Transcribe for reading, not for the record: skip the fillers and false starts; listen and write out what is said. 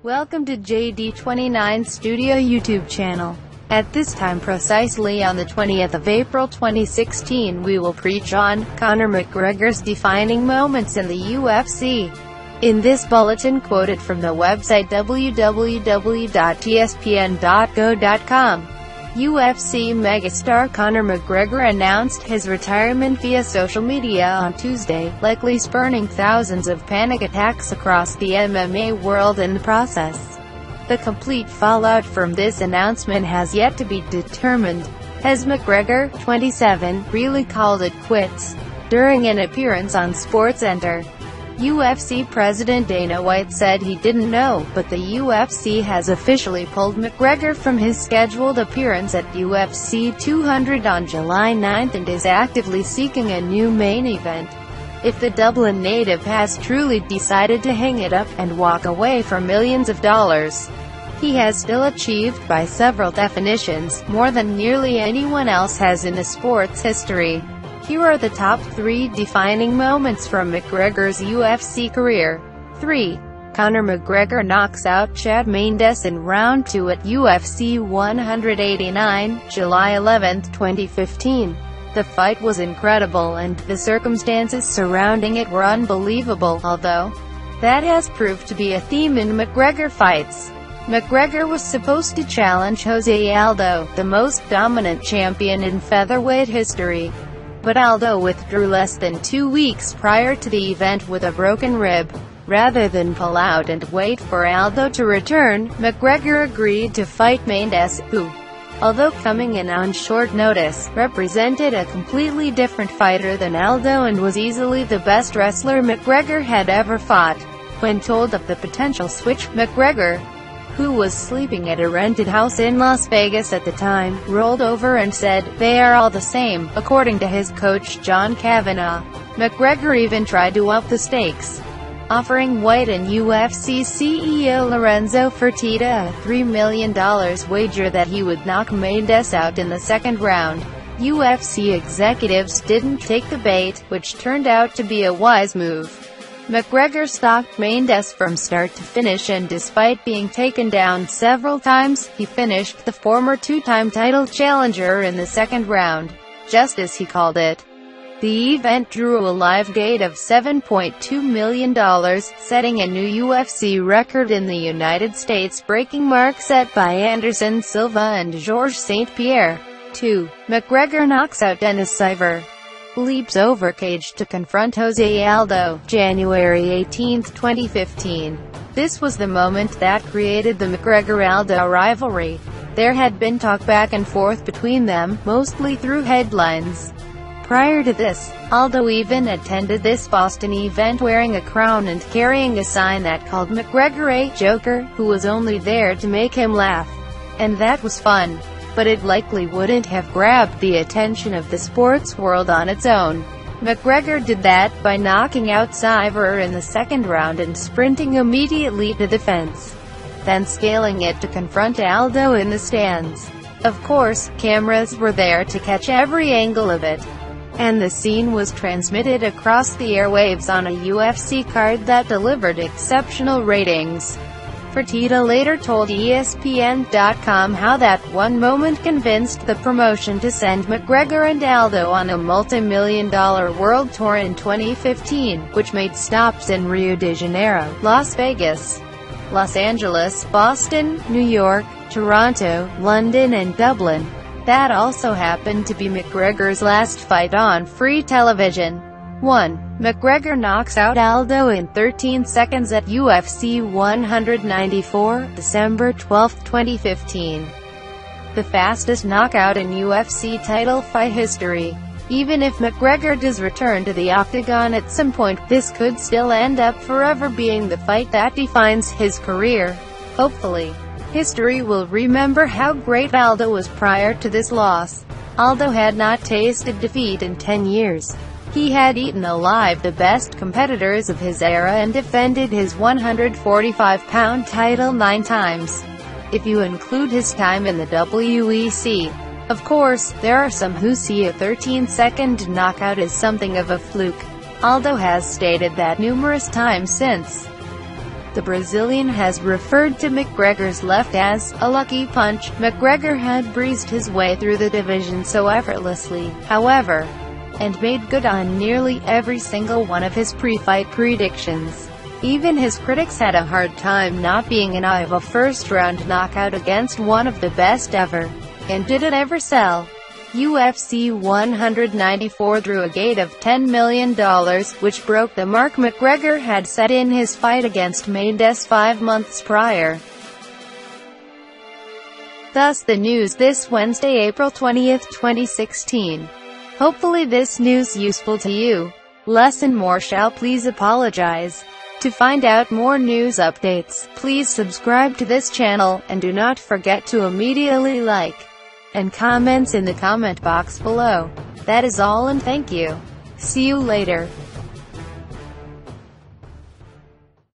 Welcome to JD29 Studio YouTube channel. At this time precisely on the 20th of April 2016 we will preach on Conor McGregor's defining moments in the UFC. In this bulletin quoted from the website www.espn.go.com, UFC megastar Conor McGregor announced his retirement via social media on Tuesday, likely spurring thousands of panic attacks across the MMA world in the process. The complete fallout from this announcement has yet to be determined. Has McGregor, 27, really called it quits? During an appearance on SportsCenter, UFC President Dana White said he didn't know, but the UFC has officially pulled McGregor from his scheduled appearance at UFC 200 on July 9 and is actively seeking a new main event. If the Dublin native has truly decided to hang it up and walk away for millions of dollars, he has still achieved, by several definitions, more than nearly anyone else has in the sport's history. Here are the top 3 defining moments from McGregor's UFC career. 3. Conor McGregor knocks out Chad Mendes in round 2 at UFC 189, July 11, 2015. The fight was incredible and the circumstances surrounding it were unbelievable, although that has proved to be a theme in McGregor fights. McGregor was supposed to challenge Jose Aldo, the most dominant champion in featherweight history. But Aldo withdrew less than 2 weeks prior to the event with a broken rib. Rather than pull out and wait for Aldo to return, McGregor agreed to fight Mendes, who, although coming in on short notice, represented a completely different fighter than Aldo and was easily the best wrestler McGregor had ever fought. When told of the potential switch, McGregor, who was sleeping at a rented house in Las Vegas at the time, rolled over and said, "They are all the same," according to his coach John Kavanagh. McGregor even tried to up the stakes, offering White and UFC CEO Lorenzo Fertitta a $3 million wager that he would knock Mendes out in the second round. UFC executives didn't take the bait, which turned out to be a wise move. McGregor stalked Mendes from start to finish and despite being taken down several times, he finished the former two-time title challenger in the second round, just as he called it. The event drew a live gate of $7.2 million, setting a new UFC record in the United States, breaking mark set by Anderson Silva and Georges St. Pierre. 2. McGregor knocks out Dennis Siver. Leaps over cage to confront Jose Aldo, January 18, 2015. This was the moment that created the McGregor-Aldo rivalry. There had been talk back and forth between them, mostly through headlines. Prior to this, Aldo even attended this Boston event wearing a crown and carrying a sign that called McGregor a joker, who was only there to make him laugh. And that was fun. But it likely wouldn't have grabbed the attention of the sports world on its own. McGregor did that by knocking out Siver in the second round and sprinting immediately to the fence, then scaling it to confront Aldo in the stands. Of course, cameras were there to catch every angle of it, and the scene was transmitted across the airwaves on a UFC card that delivered exceptional ratings. Fertitta later told ESPN.com how that one moment convinced the promotion to send McGregor and Aldo on a multi-million-dollar world tour in 2015, which made stops in Rio de Janeiro, Las Vegas, Los Angeles, Boston, New York, Toronto, London and Dublin. That also happened to be McGregor's last fight on free television. 1. McGregor knocks out Aldo in 13 seconds at UFC 194, December 12, 2015. The fastest knockout in UFC title fight history. Even if McGregor does return to the octagon at some point, this could still end up forever being the fight that defines his career. Hopefully, history will remember how great Aldo was prior to this loss. Aldo had not tasted defeat in 10 years. He had eaten alive the best competitors of his era and defended his 145-pound title 9 times, if you include his time in the WEC. Of course, there are some who see a 13-second knockout as something of a fluke. Aldo has stated that numerous times since. The Brazilian has referred to McGregor's left as a lucky punch. McGregor had breezed his way through the division so effortlessly, however, and made good on nearly every single one of his pre-fight predictions. Even his critics had a hard time not being an eye of a first-round knockout against one of the best ever. And did it ever sell? UFC 194 drew a gate of $10 million, which broke the mark McGregor had set in his fight against Mendes 5 months prior. Thus the news this Wednesday, April 20, 2016. Hopefully this news useful to you. Less and more shall please apologize. To find out more news updates, please subscribe to this channel, and do not forget to immediately like and comments in the comment box below. That is all, and thank you. See you later.